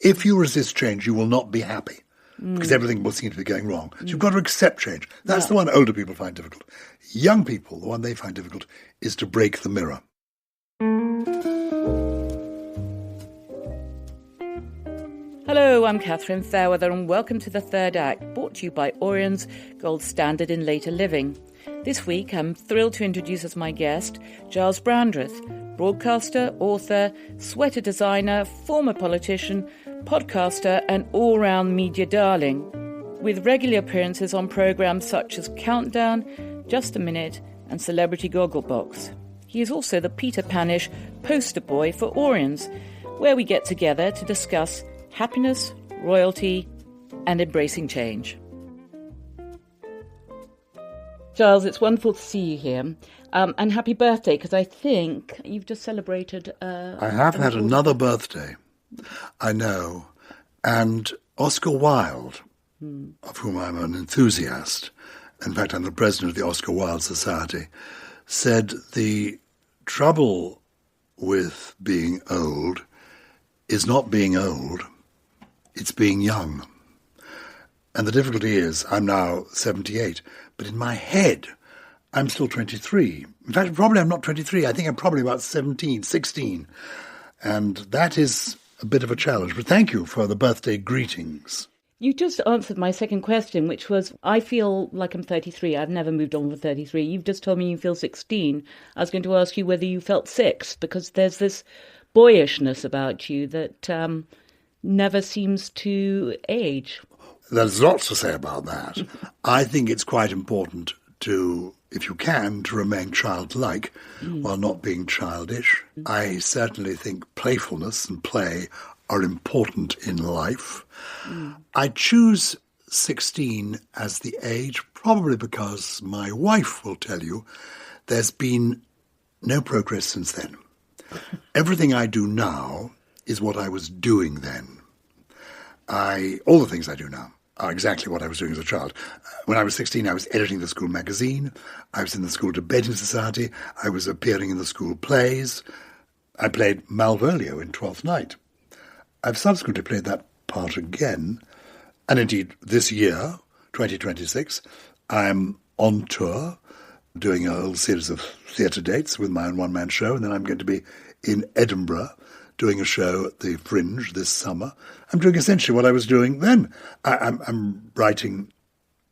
If you resist change, you will not be happy because everything will seem to be going wrong. So you've got to accept change. That's the one older people find difficult. Young people, the one they find difficult is to break the mirror. Hello, I'm Catherine Fairweather and welcome to The Third Act, brought to you by Auriens, gold standard in later living. This week, I'm thrilled to introduce as my guest Gyles Brandreth, broadcaster, author, sweater designer, former politician, podcaster and all-round media darling, with regular appearances on programmes such as Countdown, Just a Minute and Celebrity Gogglebox. He is also the Peter Panish poster boy for Auriens, where we get together to discuss happiness, royalty, and embracing change. Gyles, it's wonderful to see you here. And happy birthday, because I think you've just celebrated... I have had another birthday, I know. And Oscar Wilde, of whom I'm an enthusiast, in fact I'm the president of the Oscar Wilde Society, said the trouble with being old is not being old, it's being young. And the difficulty is, I'm now 78, but in my head, I'm still 23. In fact, probably I'm not 23. I think I'm probably about 17, 16. And that is a bit of a challenge. But thank you for the birthday greetings. You just answered my second question, which was, I feel like I'm 33. I've never moved on for 33. You've just told me you feel 16. I was going to ask you whether you felt 6, because there's this boyishness about you that... never seems to age. There's lots to say about that. I think it's quite important to, if you can, to remain childlike while not being childish. I certainly think playfulness and play are important in life. I choose 16 as the age probably because my wife will tell you there's been no progress since then. Everything I do now is what I was doing then. All the things I do now are exactly what I was doing as a child. When I was 16, I was editing the school magazine. I was in the school debating society. I was appearing in the school plays. I played Malvolio in Twelfth Night. I've subsequently played that part again. And indeed, this year, 2026, I'm on tour doing a whole series of theatre dates with my own one-man show. And then I'm going to be in Edinburgh doing a show at the Fringe this summer. I'm doing essentially what I was doing then. I'm writing,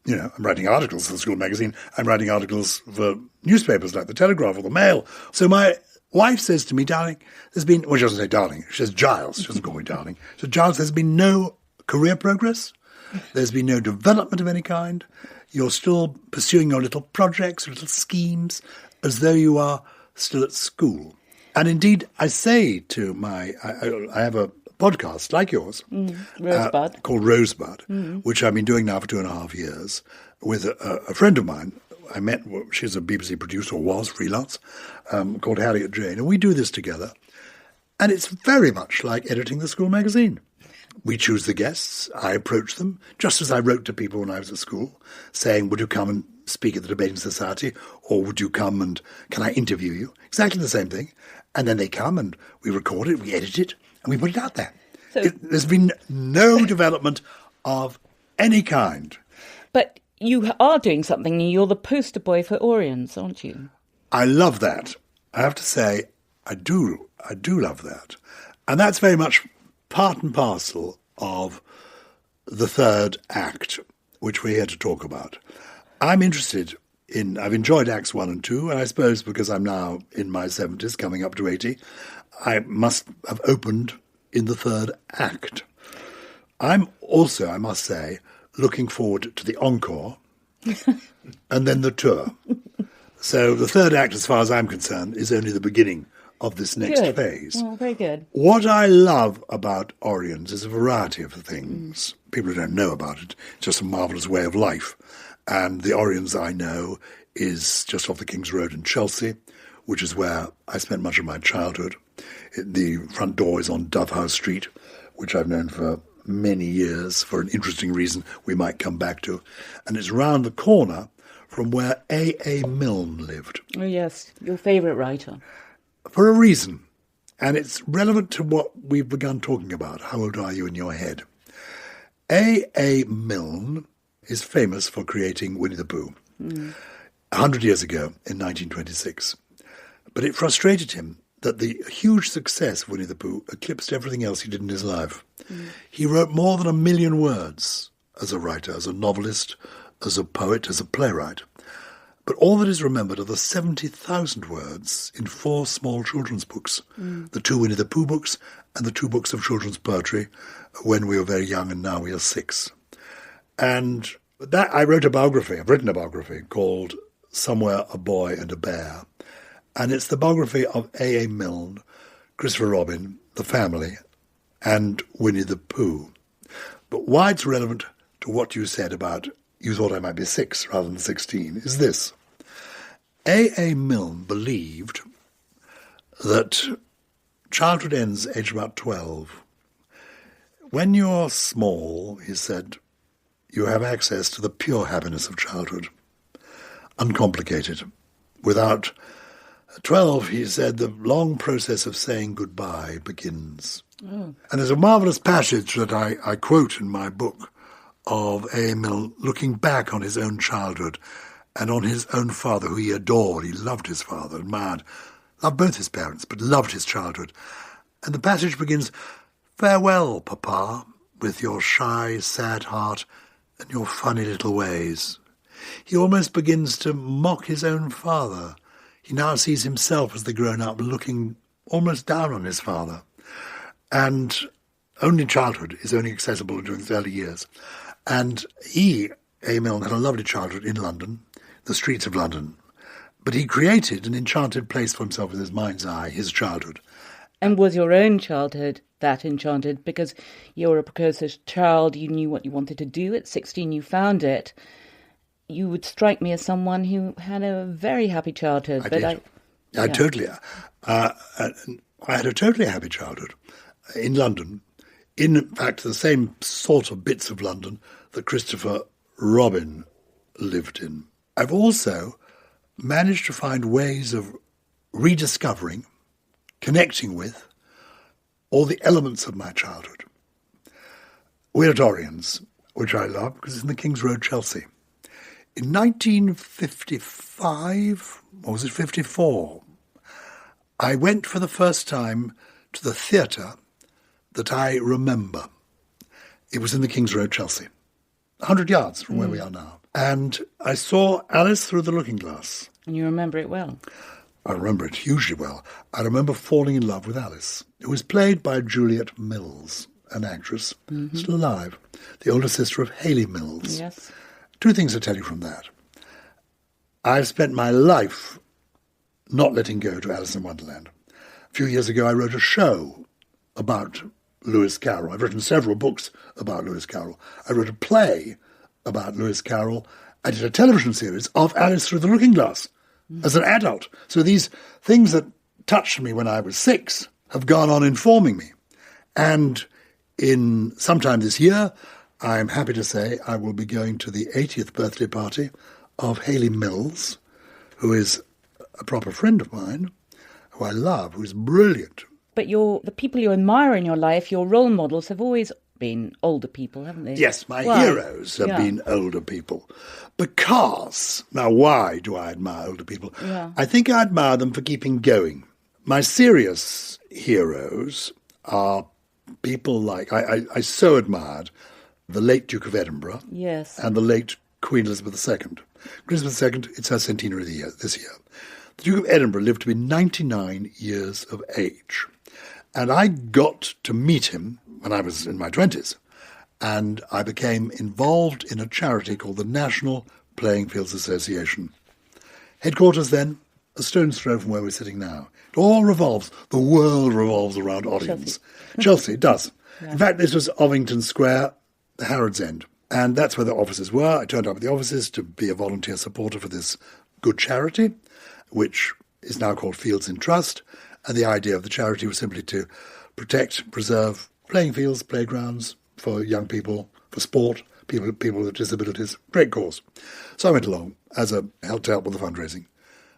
I'm writing articles for the school magazine. I'm writing articles for newspapers like the Telegraph or the Mail. So my wife says to me, darling, she doesn't say darling, she says Gyles. She doesn't call me darling. So Gyles, there's been no career progress. There's been no development of any kind. You're still pursuing your little projects, little schemes, as though you are still at school. And indeed, I say to I have a podcast like yours, Rosebud. called Rosebud, which I've been doing now for 2.5 years with a friend of mine. I met, she's a BBC producer, or was freelance, called Harriet Jane. And we do this together. And it's very much like editing the school magazine. We choose the guests. I approach them, just as I wrote to people when I was at school, saying, would you come and speak at the Debating Society? Or would you come and can I interview you? Exactly the same thing. And then they come and we record it, we edit it, and we put it out there. So, there's been no development of any kind. But you are doing something. You're the poster boy for Auriens, aren't you? I love that. I have to say, I do love that. And that's very much part and parcel of the third act, which we're here to talk about. I'm interested I've enjoyed Acts 1 and 2, and I suppose because I'm now in my 70s, coming up to 80, I must have opened in the third act. I'm also, I must say, looking forward to the encore and then the tour. So the third act, as far as I'm concerned, is only the beginning of this next phase. Oh, very good. What I love about Auriens is a variety of things. People who don't know about it, it's just a marvellous way of life. And the Auriens I know is just off the King's Road in Chelsea, which is where I spent much of my childhood. The front door is on Dovehouse Street, which I've known for many years for an interesting reason we might come back to. And it's round the corner from where A.A. Milne lived. Oh, yes, your favourite writer. For a reason. And it's relevant to what we've begun talking about. How old are you in your head? A. Milne is famous for creating Winnie the Pooh 100 years ago in 1926. But it frustrated him that the huge success of Winnie the Pooh eclipsed everything else he did in his life. He wrote more than 1 million words as a writer, as a novelist, as a poet, as a playwright. But all that is remembered are the 70,000 words in 4 small children's books, the 2 Winnie the Pooh books and the 2 books of children's poetry, When We Were Very Young and Now We Are 6. And that I've written a biography called Somewhere a Boy and a Bear. And it's the biography of A. Milne, Christopher Robin, the family, and Winnie the Pooh. But why it's relevant to what you said about you thought I might be 6 rather than 16 is this. A. Milne believed that childhood ends age about 12. When you're small, he said, you have access to the pure happiness of childhood, uncomplicated. Without 12, he said, the long process of saying goodbye begins. And there's a marvellous passage that I quote in my book of A. Milne looking back on his own childhood and on his own father, who he adored. He loved his father, admired, loved both his parents, but loved his childhood. And the passage begins, farewell, Papa, with your shy, sad heart and your funny little ways. He almost begins to mock his own father. He now sees himself as the grown-up looking almost down on his father. And only childhood is only accessible during his early years. And he, A. Milne, had a lovely childhood in London, the streets of London. But he created an enchanted place for himself in his mind's eye, his childhood. And was your own childhood that enchanted? Because you were a precocious child, you knew what you wanted to do. At 16, you found it. You would strike me as someone who had a very happy childhood. I had a totally happy childhood in London. In fact, the same sort of bits of London that Christopher Robin lived in. I've also managed to find ways of rediscovering, connecting with, all the elements of my childhood. We're at Auriens, which I love because it's in the King's Road, Chelsea. In 1955, or was it 54, I went for the first time to the theatre that I remember. It was in the King's Road, Chelsea, 100 yards from where we are now. And I saw Alice Through the Looking Glass. And you remember it well? I remember it hugely well. I remember falling in love with Alice. It was played by Juliet Mills, an actress, still alive, the older sister of Hayley Mills. Yes. 2 things to tell you from that. I've spent my life not letting go to Alice in Wonderland. A few years ago, I wrote a show about Lewis Carroll. I've written several books about Lewis Carroll. I wrote a play about Lewis Carroll. I did a television series of Alice Through the Looking Glass as an adult. So these things that touched me when I was 6 have gone on informing me. And in sometime this year, I'm happy to say I will be going to the 80th birthday party of Hayley Mills, who is a proper friend of mine, who I love, who is brilliant. But the people you admire in your life, your role models, have always been older people, haven't they? Yes, my heroes have been older people. Because, now why do I admire older people? Yeah. I think I admire them for keeping going. My serious heroes are people like, I so admired the late Duke of Edinburgh and the late Queen Elizabeth II. Queen Elizabeth II, it's her centenary this year. The Duke of Edinburgh lived to be 99 years of age. And I got to meet him when I was in my 20s. And I became involved in a charity called the National Playing Fields Association. Headquarters then, a stone's throw from where we're sitting now. It all revolves, the world revolves around Auriens. Chelsea, it does. Yeah. In fact, this was Ovington Square, the Harrods End. And that's where the offices were. I turned up at the offices to be a volunteer supporter for this good charity, which is now called Fields in Trust. And the idea of the charity was simply to protect, preserve playing fields, playgrounds for young people, for sport, people with disabilities. Great cause. So I went along as to help with the fundraising.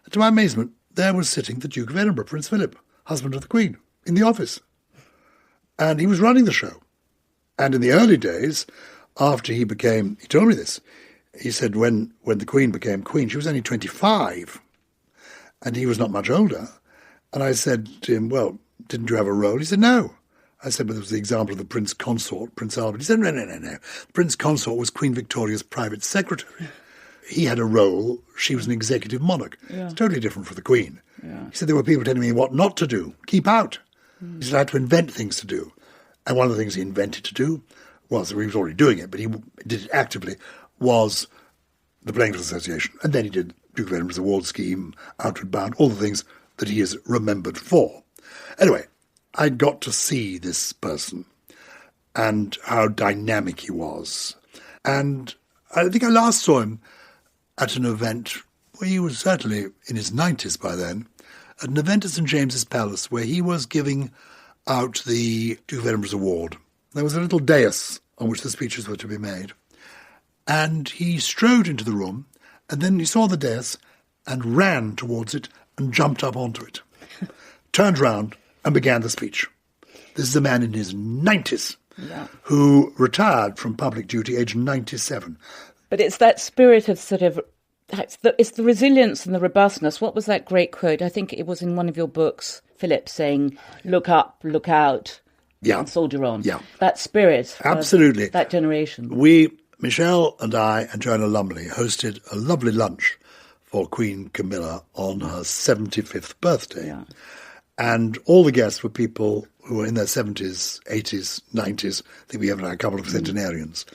And to my amazement, there was sitting the Duke of Edinburgh, Prince Philip, husband of the Queen. in the office. And he was running the show. And in the early days, after he told me this, he said when the Queen became Queen, she was only 25, and he was not much older. And I said to him, well, didn't you have a role? He said, no. I said, but there was the example of the Prince Consort, Prince Albert. He said, no. The Prince Consort was Queen Victoria's private secretary. He had a role. She was an executive monarch. Yeah. It's totally different for the Queen. Yeah. He said, there were people telling me what not to do. Keep out. He said, I had to invent things to do. And one of the things he invented to do was, he was already doing it, but he did it actively, was the Playing Field Association. And then he did Duke of Edinburgh's award scheme, Outward Bound, all the things that he is remembered for. Anyway, I got to see this person and how dynamic he was. And I think I last saw him at an event where he was certainly in his 90s by then, at an event at St James's Palace where he was giving out the Duke of Edinburgh's award. There was a little dais on which the speeches were to be made. And he strode into the room, and then he saw the dais and ran towards it and jumped up onto it, turned round and began the speech. This is a man in his 90s who retired from public duty aged 97. But it's that spirit of sort of, it's the resilience and the robustness. What was that great quote? I think it was in one of your books, Philip, saying, look up, look out, and soldier on. Yeah. That spirit. Absolutely. That generation. Michelle and I and Joanna Lumley hosted a lovely lunch for Queen Camilla on her 75th birthday. Yeah. And all the guests were people who were in their 70s, 80s, 90s. I think we even had a couple of centenarians.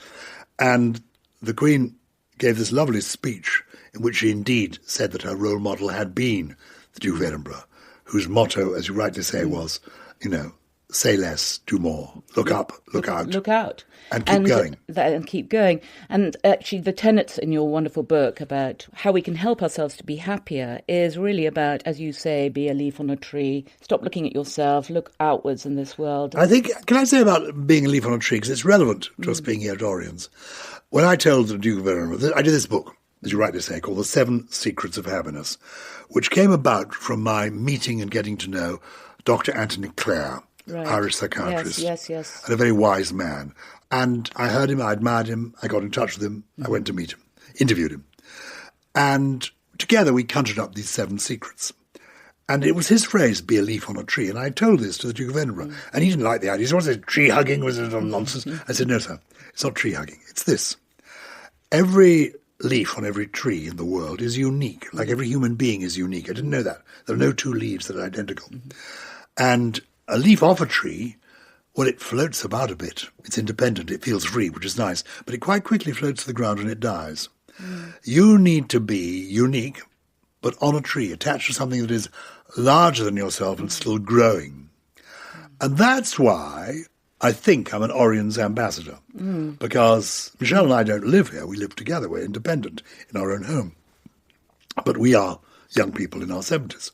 And the Queen gave this lovely speech in which she indeed said that her role model had been the Duke of Edinburgh, whose motto, as you rightly say, was, say less, do more, look up, look out. Look out. And keep going. And keep going. And actually the tenets in your wonderful book about how we can help ourselves to be happier is really about, as you say, be a leaf on a tree, stop looking at yourself, look outwards in this world. I think, can I say about being a leaf on a tree, because it's relevant to us being here at Auriens. When I told the Duke of Edinburgh, I did this book, as you rightly say, called The 7 Secrets of Happiness, which came about from my meeting and getting to know Dr. Anthony Clare, Irish psychiatrist, yes, and a very wise man. And I heard him, I admired him, I got in touch with him, I went to meet him, interviewed him. And together we conjured up these 7 secrets. And it was his phrase, be a leaf on a tree. And I told this to the Duke of Edinburgh. And he didn't like the idea. He said, what's this, tree hugging? Was it nonsense? I said, no, sir, it's not tree hugging. It's this. Every leaf on every tree in the world is unique, like every human being is unique. I didn't know that. There are no 2 leaves that are identical. And a leaf off a tree, well, it floats about a bit. It's independent. It feels free, which is nice. But it quite quickly floats to the ground and it dies. You need to be unique, but on a tree, attached to something that is larger than yourself and still growing. And that's why I think I'm an Auriens ambassador. Because Michelle and I don't live here. We live together. We're independent in our own home. But we are young people in our 70s.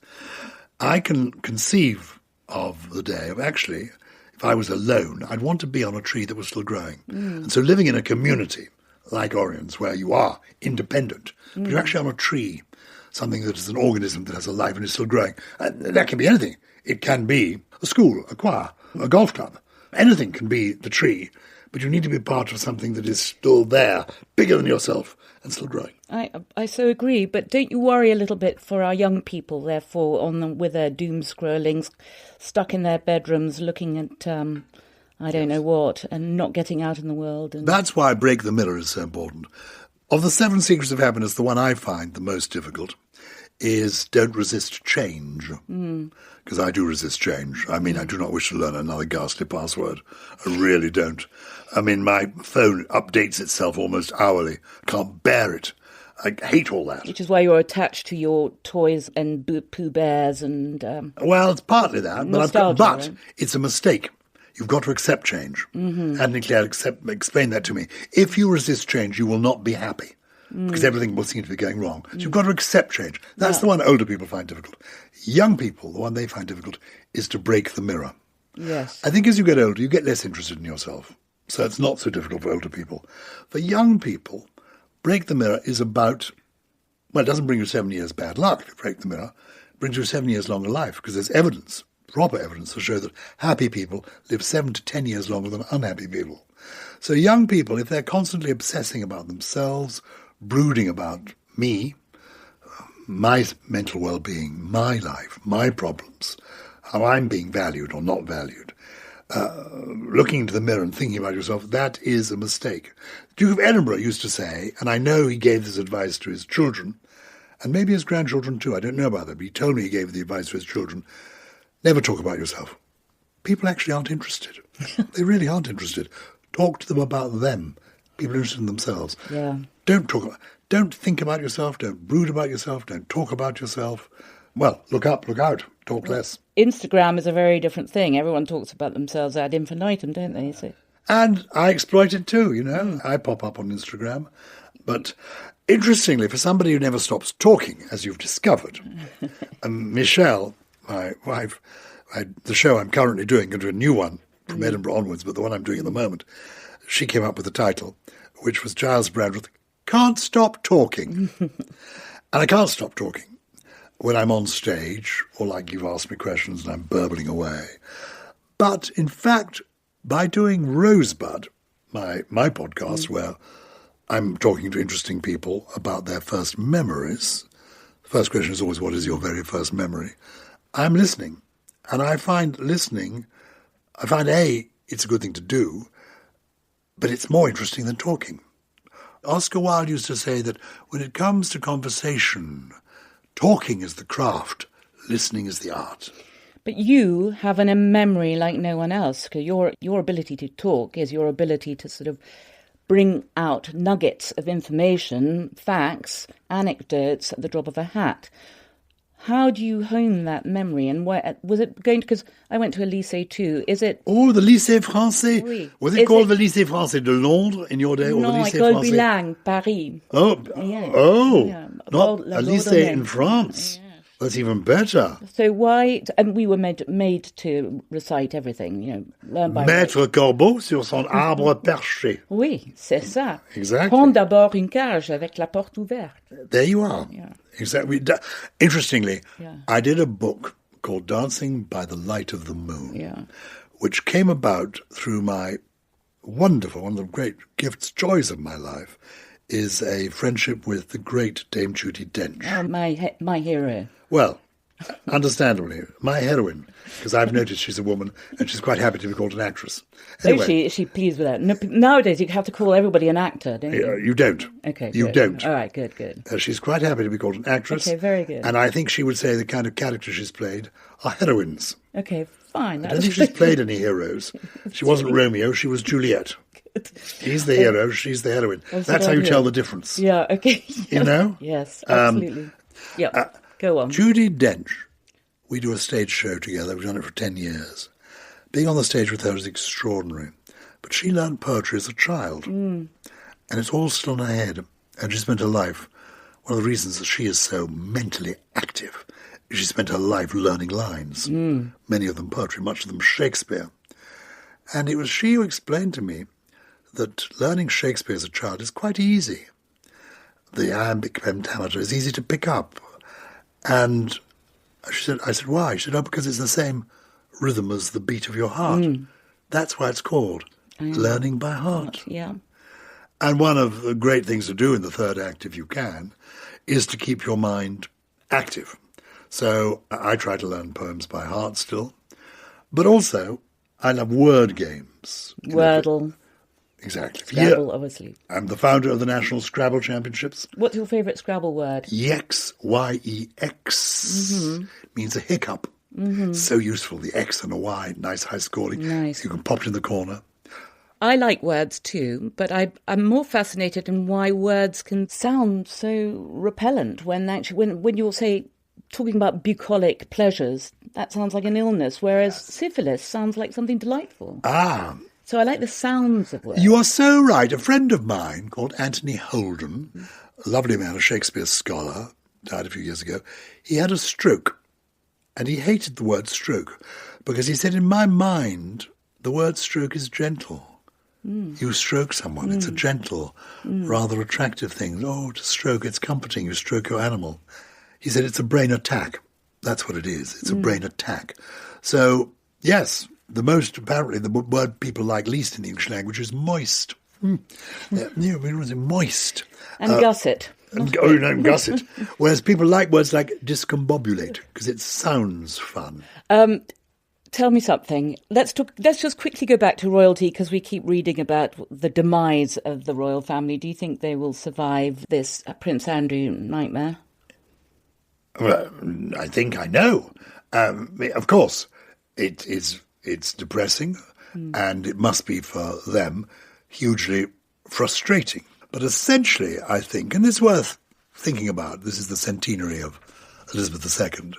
I can conceive of the day of actually, if I was alone, I'd want to be on a tree that was still growing. And so living in a community like Auriens, where you are independent, but you're actually on a tree, something that is an organism that has a life and is still growing. And that can be anything. It can be a school, a choir, a golf club. Anything can be the tree, but you need to be part of something that is still there, bigger than yourself, and still growing. I so agree, but don't you worry a little bit for our young people, therefore, with their doom scrolling, stuck in their bedrooms looking at I don't know what, and not getting out in the world? And that's why Break the Mirror is so important. Of the 7 Secrets of Happiness, the one I find the most difficult is don't resist change. Because I do resist change. I mean, I do not wish to learn another ghastly password. I really don't. I mean, my phone updates itself almost hourly. Can't bear it. I hate all that. Which is why you're attached to your toys and Pooh Bears and... well, it's partly that, but right? It's a mistake. You've got to accept change. Anthony Clare explained that to me. If you resist change, you will not be happy. Because everything will seem to be going wrong. So you've got to accept change. That's the one older people find difficult. Young people, the one they find difficult is to break the mirror. Yes. I think as you get older, you get less interested in yourself. So it's not so difficult for older people. For young people, break the mirror is about, well, it doesn't bring you 7 years bad luck to break the mirror. It brings you 7 years longer life because there's evidence proper evidence to show that happy people live 7 to 10 years longer than unhappy people. So young people, if they're constantly obsessing about themselves, brooding about me, my mental well-being, my life, my problems, how I'm being valued or not valued, looking into the mirror and thinking about yourself, that is a mistake. The Duke of Edinburgh used to say, and I know he gave this advice to his children, and maybe his grandchildren too, I don't know about that, but he told me he gave the advice to his children, never talk about yourself. People actually aren't interested. They really aren't interested. Talk to them about them. People are interested in themselves. Yeah. Don't think about yourself, don't brood about yourself, don't talk about yourself. Well, look up, look out, talk less. Instagram is a very different thing. Everyone talks about themselves ad infinitum, don't they? So. And I exploit it too, you know. I pop up on Instagram. But interestingly, for somebody who never stops talking, as you've discovered, Michelle, my wife, the show I'm currently doing, going to do a new one from Edinburgh onwards, but the one I'm doing at the moment, she came up with the title, which was Gyles Brandreth, Can't Stop Talking. And I can't stop talking when I'm on stage, or like you've asked me questions and I'm burbling away. But in fact, by doing Rosebud, my podcast, where I'm talking to interesting people about their first memories, the first question is always, what is your very first memory? I'm listening. And I find listening, it's a good thing to do, but it's more interesting than talking. Oscar Wilde used to say that when it comes to conversation, talking is the craft, listening is the art. But you have a memory like no one else, because your ability to talk is your ability to sort of bring out nuggets of information, facts, anecdotes at the drop of a hat. How do you hone that memory? And where was it going to... Because I went to a lycée too. Is it... Oh, the Lycée Français. Oui. Was it called the Lycée Français de Londres in your day? Or the Lycée École Français? Bilingue, Paris. Not a lycée in France. Yeah. That's even better. So why... And we were made to recite everything, learn by... Maître Corbeau sur son arbre perché. Oui, c'est ça. Exactly. Prends d'abord une cage avec la porte ouverte. There you are. Yeah. Exactly. Interestingly, I did a book called Dancing by the Light of the Moon, which came about through my one of the great gifts, joys of my life, is a friendship with the great Dame Judi Dench. Oh, my hero. Well, understandably, my heroine, because I've noticed she's a woman and she's quite happy to be called an actress. Anyway, so is she pleased with that? No, nowadays you have to call everybody an actor, don't you? You don't. Okay, you good. don't. All right, good. She's quite happy to be called an actress. Okay, very good. And I think she would say the kind of characters she's played are heroines. Okay, fine. I don't think she's played any heroes. She wasn't Romeo, she was Juliet. He's the hero, she's the heroine. That's how you tell the difference. Yeah, okay. You know? Yes, absolutely. Go on. Judi Dench, we do a stage show together. We've done it for 10 years. Being on the stage with her is extraordinary. But she learned poetry as a child. And it's all still in her head. And she spent her life, one of the reasons that she is so mentally active, is she spent her life learning lines. Many of them poetry, much of them Shakespeare. And it was she who explained to me that learning Shakespeare as a child is quite easy. The iambic pentameter is easy to pick up. And I said, why? She said, because it's the same rhythm as the beat of your heart. That's why it's called learning by heart. Yeah. And one of the great things to do in the third act, if you can, is to keep your mind active. So I try to learn poems by heart still. But also, I love word games. Wordle. Exactly. Scrabble, obviously. I'm the founder of the National Scrabble Championships. What's your favourite Scrabble word? Yex, Y-E-X, means a hiccup. So useful, the X and a Y, nice high scoring. Nice. You can pop it in the corner. I like words too, but I'm more fascinated in why words can sound so repellent when you'll say, talking about bucolic pleasures, that sounds like an illness, whereas syphilis sounds like something delightful. So I like the sounds of words. You are so right. A friend of mine called Anthony Holden, a lovely man, a Shakespeare scholar, died a few years ago, he had a stroke. And he hated the word stroke because he said, in my mind, the word stroke is gentle. You stroke someone. It's a gentle, rather attractive thing. Oh, to stroke, it's comforting. You stroke your animal. He said it's a brain attack. That's what it is. It's a brain attack. So, yes, apparently the word people like least in the English language is moist. Moist. And gusset. Gusset. Whereas people like words like discombobulate because it sounds fun. Tell me something. Let's just quickly go back to royalty because we keep reading about the demise of the royal family. Do you think they will survive this Prince Andrew nightmare? Well, I think I know. Of course, it's depressing, and it must be for them hugely frustrating. But essentially, I think, and it's worth thinking about, this is the centenary of Elizabeth II,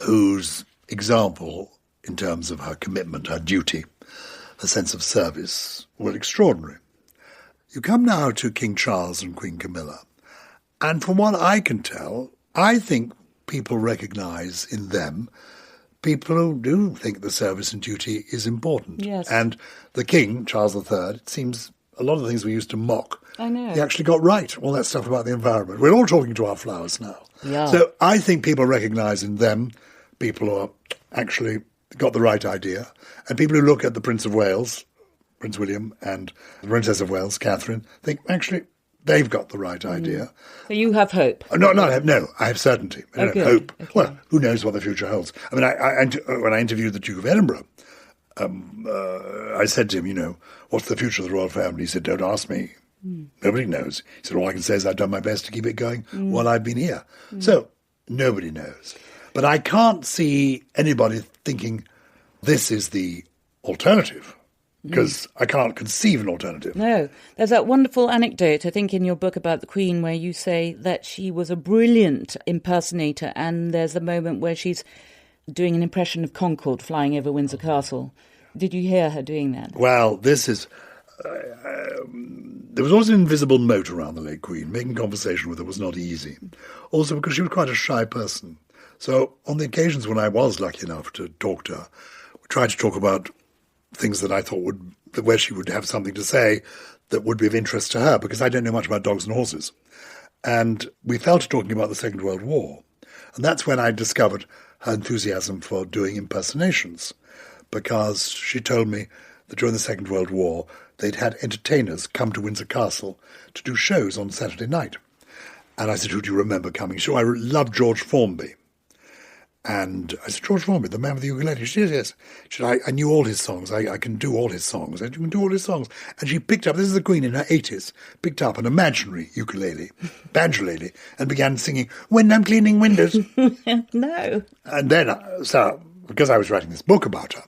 whose example in terms of her commitment, her duty, her sense of service, were extraordinary. You come now to King Charles and Queen Camilla, and from what I can tell, I think people recognise in them people who do think the service and duty is important. Yes. And the King, Charles III, it seems a lot of the things we used to mock, I know, he actually got right, all that stuff about the environment. We're all talking to our flowers now. Yeah. So I think people recognise in them people who are actually got the right idea, and people who look at the Prince of Wales, Prince William, and the Princess of Wales, Catherine, think actually they've got the right idea. So you have hope? No, I have certainty. I don't have hope. Okay. Well, who knows what the future holds? I mean, when I interviewed the Duke of Edinburgh, I said to him, what's the future of the royal family? He said, don't ask me. Nobody knows. He said, all I can say is I've done my best to keep it going while I've been here. So nobody knows. But I can't see anybody thinking this is the alternative, because I can't conceive an alternative. No. There's that wonderful anecdote, I think, in your book about the Queen where you say that she was a brilliant impersonator, and there's a moment where she's doing an impression of Concorde flying over Windsor Castle. Did you hear her doing that? Well, this is... there was always an invisible moat around the late Queen. Making conversation with her was not easy. Also because she was quite a shy person. So on the occasions when I was lucky enough to talk to her, we tried to talk about things that I thought where she would have something to say that would be of interest to her, because I don't know much about dogs and horses. And we fell to talking about the Second World War. And that's when I discovered her enthusiasm for doing impersonations, because she told me that during the Second World War, they'd had entertainers come to Windsor Castle to do shows on Saturday night. And I said, who do you remember coming? So I loved George Formby. And I said, George Formby, the man with the ukulele. She said, yes. She said, I knew all his songs. I can do all his songs. I can do all his songs. And she picked up, this is the Queen in her 80s, picked up an imaginary ukulele, banjolele, and began singing, When I'm Cleaning Windows. No. And then, so, because I was writing this book about her,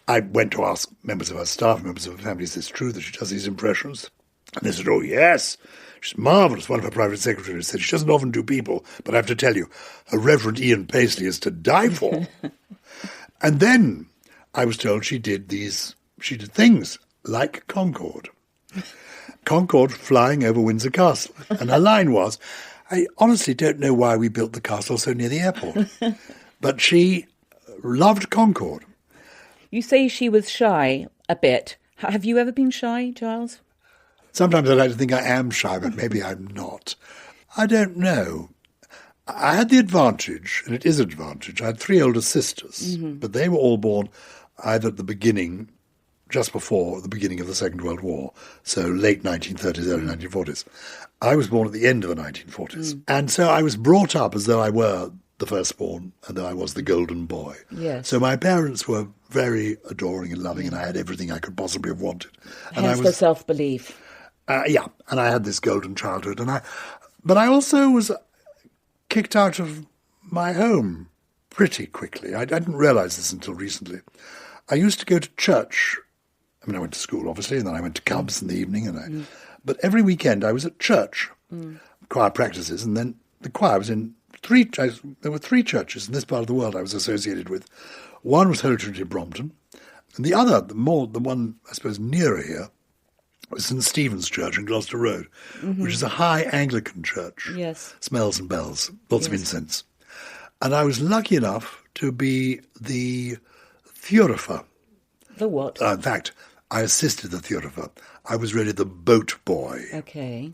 I went to ask members of her staff, members of her family, is this true that she does these impressions? And they said, oh, yes. She's marvellous. One of her private secretaries said she doesn't often do people, but I have to tell you, her Reverend Ian Paisley is to die for. And then I was told she did things like Concorde. Concorde flying over Windsor Castle. And her line was, I honestly don't know why we built the castle so near the airport. But she loved Concorde. You say she was shy a bit. Have you ever been shy, Gyles? Sometimes I like to think I am shy, but maybe I'm not. I don't know. I had the advantage, and it is an advantage, I had 3 older sisters, but they were all born either at the beginning, just before the beginning of the Second World War, so late 1930s, early 1940s. I was born at the end of the 1940s. And so I was brought up as though I were the firstborn and though I was the golden boy. Yes. So my parents were very adoring and loving, and I had everything I could possibly have wanted. And Hence the self-belief. Yeah, and I had this golden childhood. But I also was kicked out of my home pretty quickly. I didn't realise this until recently. I used to go to church. I mean, I went to school, obviously, and then I went to Cubs in the evening. But every weekend I was at church, choir practices, and then the choir was in there were 3 churches in this part of the world I was associated with. One was Holy Trinity Brompton, and the other, the one, I suppose, nearer here, was St. Stephen's Church in Gloucester Road, which is a high Anglican church. Yes. Smells and bells, lots of incense. And I was lucky enough to be the theorifer. The what? In fact, I assisted the theorifer. I was really the boat boy. Okay.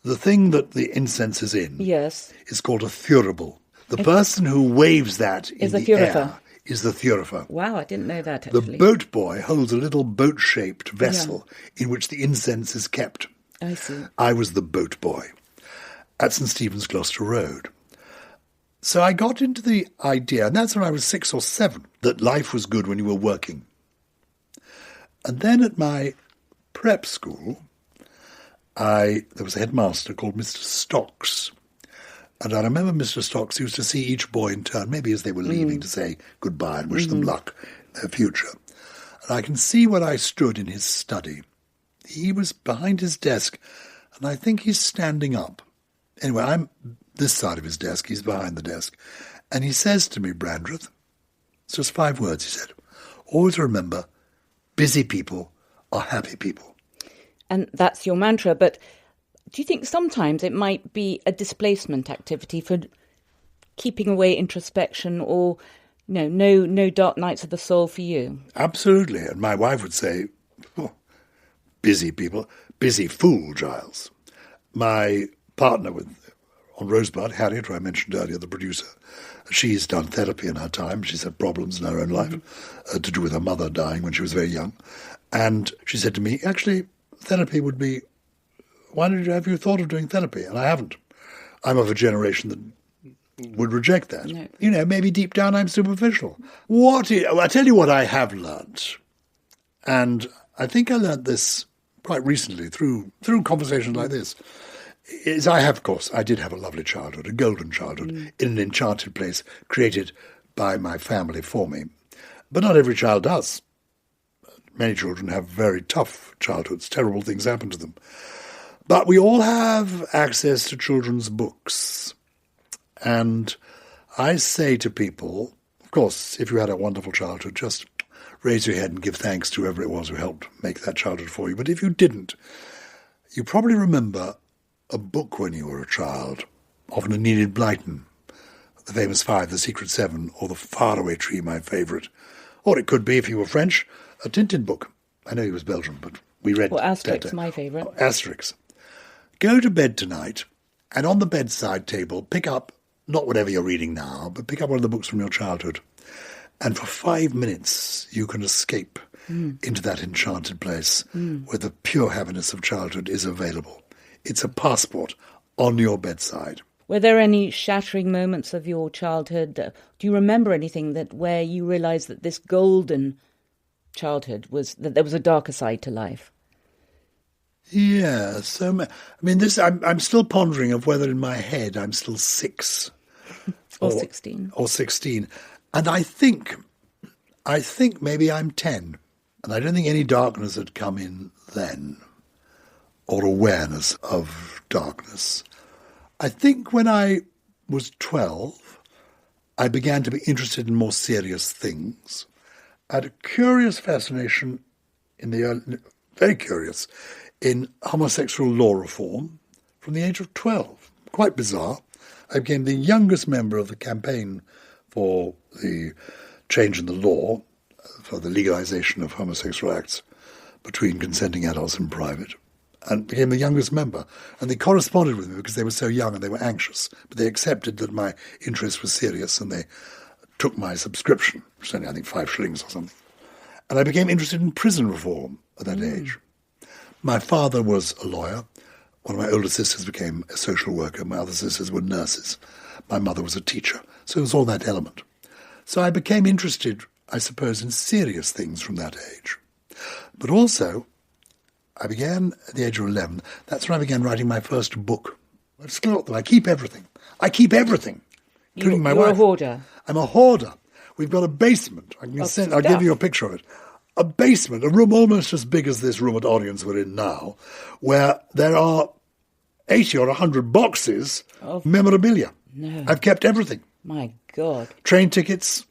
The thing that the incense is in is called a thurible. The person who waves that in the air is the thurifer. Wow, I didn't know that, actually. The boat boy holds a little boat-shaped vessel in which the incense is kept. I see. I was the boat boy at St. Stephen's, Gloucester Road. So I got into the idea, and that's when I was 6 or 7, that life was good when you were working. And then at my prep school, there was a headmaster called Mr. Stocks. And I remember Mr. Stocks used to see each boy in turn, maybe as they were leaving, to say goodbye and wish them luck in their future. And I can see when I stood in his study. He was behind his desk, and I think he's standing up. Anyway, I'm this side of his desk, he's behind the desk. And he says to me, Brandreth, it's just 5 words, he said, always remember, busy people are happy people. And that's your mantra, but do you think sometimes it might be a displacement activity for keeping away introspection, or no dark nights of the soul for you? Absolutely. And my wife would say, busy people, busy fool, Gyles. My partner on Rosebud, Harriet, who I mentioned earlier, the producer, she's done therapy in her time. She's had problems in her own life to do with her mother dying when she was very young. And she said to me, actually, therapy would be, have you thought of doing therapy? And I haven't. I'm of a generation that would reject that. No. Maybe deep down I'm superficial. I tell you what I have learnt. And I think I learnt this quite recently through conversations like this. I did have a lovely childhood, a golden childhood, in an enchanted place created by my family for me. But not every child does. Many children have very tough childhoods. Terrible things happen to them. But we all have access to children's books. And I say to people, of course, if you had a wonderful childhood, just raise your head and give thanks to whoever it was who helped make that childhood for you. But if you didn't, you probably remember a book when you were a child, often a Enid Blyton, The Famous Five, The Secret Seven, or The Faraway Tree, my favourite. Or it could be, if you were French, a Tintin book. I know he was Belgian, but we read... Well, Asterix, my favourite. Asterix. Go to bed tonight, and on the bedside table, pick up, not whatever you're reading now, but pick up one of the books from your childhood. And for 5 minutes, you can escape into that enchanted place where the pure happiness of childhood is available. It's a passport on your bedside. Were there any shattering moments of your childhood? Do you remember anything where you realised that this golden childhood that there was a darker side to life? Yeah, I'm still pondering of whether in my head I'm still 6 or 16. Or 16. And I think maybe I'm 10. And I don't think any darkness had come in then, or awareness of darkness. I think when I was 12, I began to be interested in more serious things. I had a curious fascination very curious, in homosexual law reform from the age of 12. Quite bizarre. I became the youngest member of the campaign for the change in the law, for the legalisation of homosexual acts between consenting adults in private, and became the youngest member. And they corresponded with me because they were so young and they were anxious, but they accepted that my interest was serious and they took my subscription, which was only, I think, 5 shillings or something. And I became interested in prison reform at that age. My father was a lawyer. One of my older sisters became a social worker. My other sisters were nurses. My mother was a teacher. So it was all that element. So I became interested, I suppose, in serious things from that age. But also, I began at the age of 11. That's when I began writing my first book. I keep everything. Including my wife. You're a hoarder. I'm a hoarder. We've got a basement. I'll give you a picture of it. A basement, a room almost as big as this room at Auriens we're in now, where there are 80 or 100 boxes of memorabilia. No. I've kept everything. My God. Train tickets,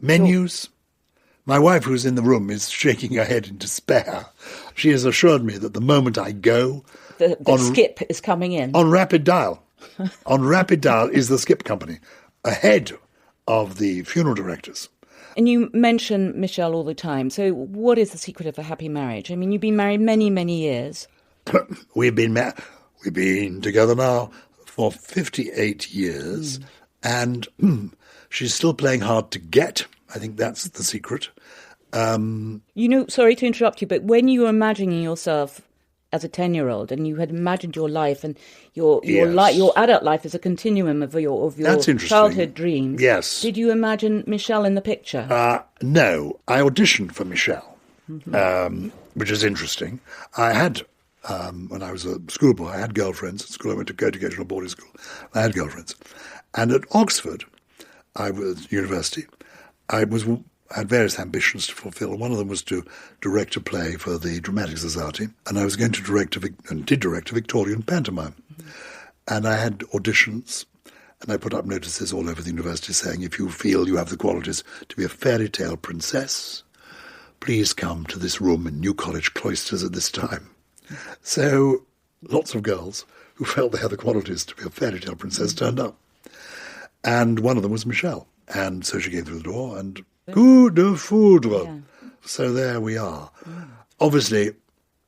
menus. My wife, who's in the room, is shaking her head in despair. She has assured me that the moment I go... The skip is coming in. On Rapid Dial. On Rapid Dial is the skip company, ahead of the funeral directors. And you mention Michelle all the time. So what is the secret of a happy marriage? I mean, you've been married many, many years. We've been together now for 58 years, and she's still playing hard to get. I think that's the secret. Sorry to interrupt you, but when you were imagining yourself as a 10-year-old and you had imagined your life and your adult life as a continuum of your childhood dreams, yes. Did you imagine Michelle in the picture? No, I auditioned for Michelle, which is interesting. I had, when I was a schoolboy, I had girlfriends at school. I went to educational boarding school. I had girlfriends. And at Oxford, I was university, I had various ambitions to fulfil. One of them was to direct a play for the Dramatic Society, and I was going to direct a Victorian pantomime. And I had auditions, and I put up notices all over the university saying, if you feel you have the qualities to be a fairy tale princess, please come to this room in New College Cloisters at this time. So lots of girls who felt they had the qualities to be a fairy tale princess turned up. And one of them was Michelle. And so she came through the door and coup de foudre. Yeah. So there we are. Obviously,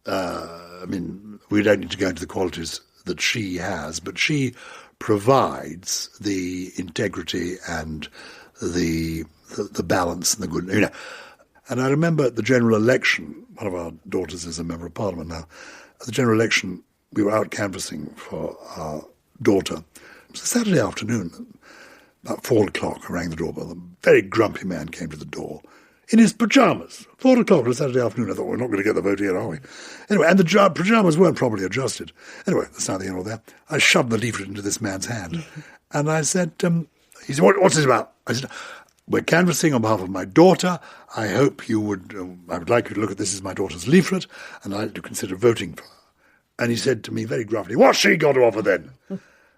we don't need to go into the qualities that she has, but she provides the integrity and the balance and the good, And I remember at the general election, one of our daughters is a member of Parliament now. At the general election, we were out canvassing for our daughter. It was a Saturday afternoon. About 4 o'clock, I rang the doorbell. A very grumpy man came to the door in his pyjamas. 4 o'clock on a Saturday afternoon. I thought, we're not going to get the vote here, are we? Anyway, and the pyjamas weren't properly adjusted. Anyway, that's neither here nor there. I shoved the leaflet into this man's hand. And I said, he said, what's this about? I said, we're canvassing on behalf of my daughter. I hope you would, I would like you to look at this as my daughter's leaflet, and I'd like to consider voting for her. And he said to me very gruffly, what's she got to offer then?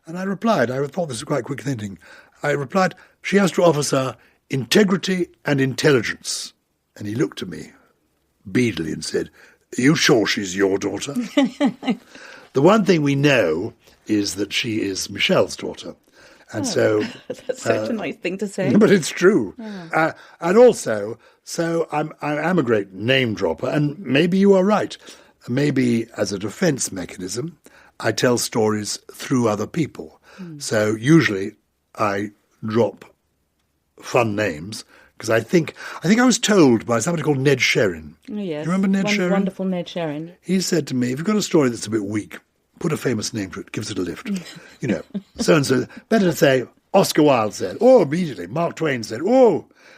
And I replied, I thought this was quite quick thinking. I replied, she has to offer, sir, integrity and intelligence. And he looked at me beadily and said, are you sure she's your daughter? The one thing we know is that she is Michelle's daughter. And so... That's such a nice thing to say. But it's true. Yeah. And also, so I am a great name dropper, and maybe you are right. Maybe as a defence mechanism, I tell stories through other people. So usually I drop fun names because I think I was told by somebody called Ned Sherrin. Oh, yes. Do you remember Ned Sherrin? Wonderful Ned Sherrin. He said to me, if you've got a story that's a bit weak, put a famous name to it, gives it a lift. So-and-so. Better to say, Oscar Wilde said, or immediately, Mark Twain said,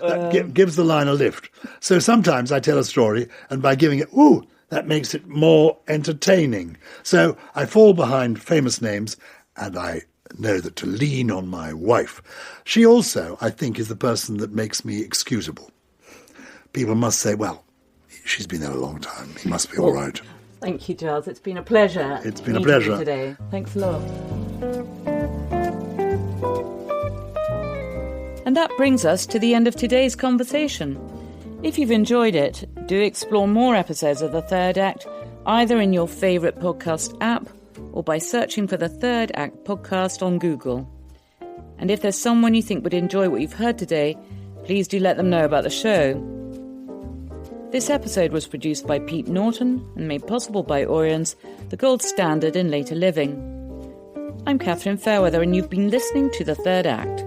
that gives the line a lift. So sometimes I tell a story, and by giving it, that makes it more entertaining. So I fall behind famous names, and I know that to lean on my wife. She also, I think, is the person that makes me excusable. People must say, well, she's been there a long time. He must be all right. Thank you, Gyles. It's been a pleasure. It's been a pleasure today. Thanks a lot. And that brings us to the end of today's conversation. If you've enjoyed it, do explore more episodes of The Third Act, either in your favourite podcast app or by searching for The Third Act podcast on Google. And if there's someone you think would enjoy what you've heard today, please do let them know about the show. This episode was produced by Pete Norton and made possible by Auriens, the gold standard in later living. I'm Catherine Fairweather, and you've been listening to The Third Act.